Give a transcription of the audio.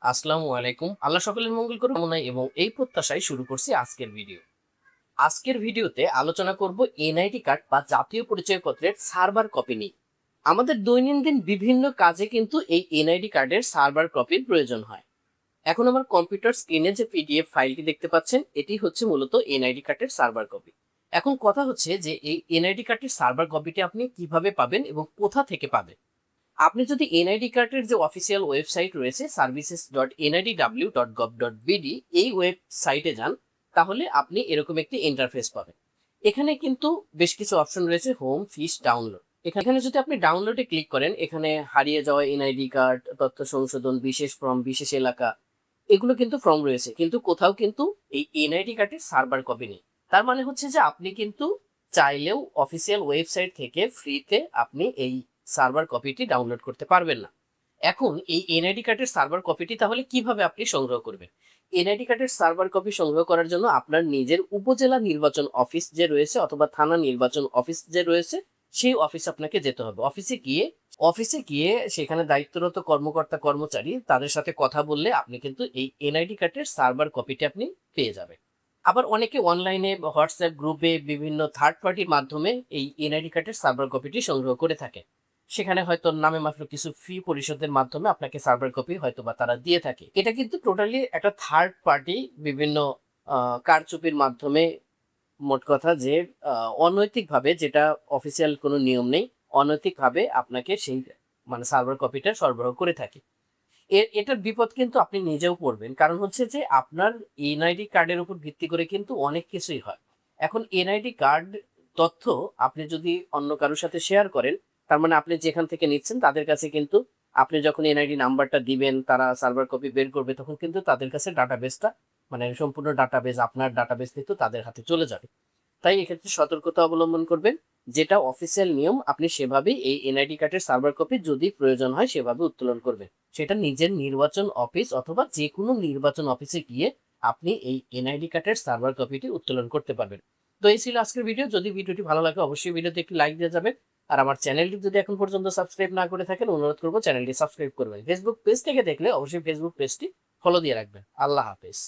আসসালামু আলাইকুম। আল্লাহ সকলের মঙ্গল করুন কামনায় এবং এই প্রত্যাশায় শুরু করছি আজকের ভিডিও। আজকের ভিডিওতে আলোচনা করব এনআইডি কার্ড বা জাতীয় পরিচয়পত্রের সার্ভার কপি নিয়ে। আমাদের দৈনন্দিন বিভিন্ন কাজে কিন্তু এই এনআইডি কার্ডের সার্ভার কপির প্রয়োজন হয়। এখন আমার কম্পিউটার স্ক্রিনে যে পিডিএফ ফাইলটি দেখতে পাচ্ছেন, এটি হচ্ছে মূলত এনআইডি কার্ডের সার্ভার কপি। এখন কথা হচ্ছে যে এই এনআইডি কার্ডের সার্ভার কপিটি আপনি কিভাবে পাবেন এবং কোথা থেকে পাবেন। আপনি যদি এনআইডি কার্ডের যে অফিসিয়াল ওয়েবসাইট রয়েছে services.nidw.gov.bd এই ওয়েবসাইটে যান, তাহলে আপনি এরকম একটি ইন্টারফেস পাবেন। এখানে কিন্তু বেশ কিছু অপশন রয়েছে, হোম, ফিস, ডাউনলোড। এখানে যদি আপনি ডাউনলোডে ক্লিক করেন, এখানে হারিয়ে যাওয়া এনআইডি কার্ড, তথ্য সংশোধন, বিশেষ ফর্ম, বিশেষ এলাকা, এগুলো কিন্তু ফর্ম রয়েছে, কিন্তু কোথাও কিন্তু এই এনআইডি কার্ডের সার্ভার কপি নেই। তার মানে হচ্ছে যে আপনি কিন্তু চাইলেও অফিসিয়াল ওয়েবসাইট থেকে ফ্রিতে আপনি এই সার্ভার কপিটি ডাউনলোড করতে পারবেন না। এখন এই এনআইডি কার্ডের সার্ভার কপিটি তাহলে কিভাবে আপনি সংগ্রহ করবেন? এনআইডি কার্ডের সার্ভার কপি সংগ্রহ করার জন্য আপনার নিজের উপজেলা নির্বাচন অফিস যে রয়েছে অথবা থানা নির্বাচন অফিস যে রয়েছে, সেই অফিস আপনাকে যেতে হবে। অফিসে গিয়ে সেখানে দায়িত্বরত কর্মকর্তা কর্মচারী তাদের সাথে কথা বললে আপনি কিন্তু এই এনআইডি কার্ডের সার্ভার কপিটি আপনি পেয়ে যাবেন। আবার অনেকে অনলাইনে হোয়াটসঅ্যাপ গ্রুপে বিভিন্ন থার্ড পার্টির মাধ্যমে এই এনআইডি কার্ডের সার্ভার কপিটি সংগ্রহ করে থাকে। সেখানে হয়তো নামে মাত্র কিছু ফি পরিশোধের মাধ্যমে আপনাকে সার্ভার কপি হয়তো বা তারা দিয়ে থাকে। এটা কিন্তু টোটালি একটা থার্ড পার্টি বিভিন্ন কারচুপির মাধ্যমে, মোট কথা যে অনৈতিকভাবে, যেটা অফিসিয়াল কোনো নিয়ম নেই, অনৈতিকভাবে আপনাকে সেই মানে সার্ভার কপিটা সরবরাহ করে থাকে। এটার বিপদ কিন্তু আপনি নিজেও পড়বেন। কারণ হচ্ছে যে আপনার এনআইডি কার্ডের উপর ভিত্তি করে কিন্তু অনেক কিছুই হয়। এখন এনআইডি কার্ড তথ্য আপনি যদি অন্য কারোর সাথে শেয়ার করেন, তার মানে আপনি যেখান থেকে নিচ্ছেন তাদের কাছে কিন্তু আপনি যখন এনআইডি নাম্বারটা দিবেন, তারা সার্ভার কপি বের করবে, তখন কিন্তু তাদের কাছে ডাটাবেসটা মানে সম্পূর্ণ ডাটাবেস, আপনার ডাটাবেস কিন্তু তাদের হাতে চলে যাবে। তাই এক্ষেত্রে সতর্কতা অবলম্বন করবেন। যেটা অফিসিয়াল নিয়ম আপনি সেভাবেই এই এনআইডি কার্ডের সার্ভার কপি যদি প্রয়োজন হয় সেভাবে উত্তোলন করবেন। সেটা নিজের নির্বাচন অফিস অথবা যে কোনো নির্বাচন অফিসে গিয়ে আপনি এই এনআইডি কার্ডের সার্ভার কপিটি উত্তোলন করতে পারবেন। তো এই ছিল আজকের ভিডিও। যদি ভিডিওটি ভালো লাগে অবশ্যই ভিডিওতে একটি লাইক দিয়ে যাবেন। আর আমার চ্যানেলটি যদি এখন পর্যন্ত সাবস্ক্রাইব না করে থাকেন, অনুরোধ করবো চ্যানেলটি সাবস্ক্রাইব করবেন। ফেসবুক পেজ থেকে দেখলে অবশ্যই ফেসবুক পেজটি ফলো দিয়ে রাখবেন। আল্লাহ হাফেজ।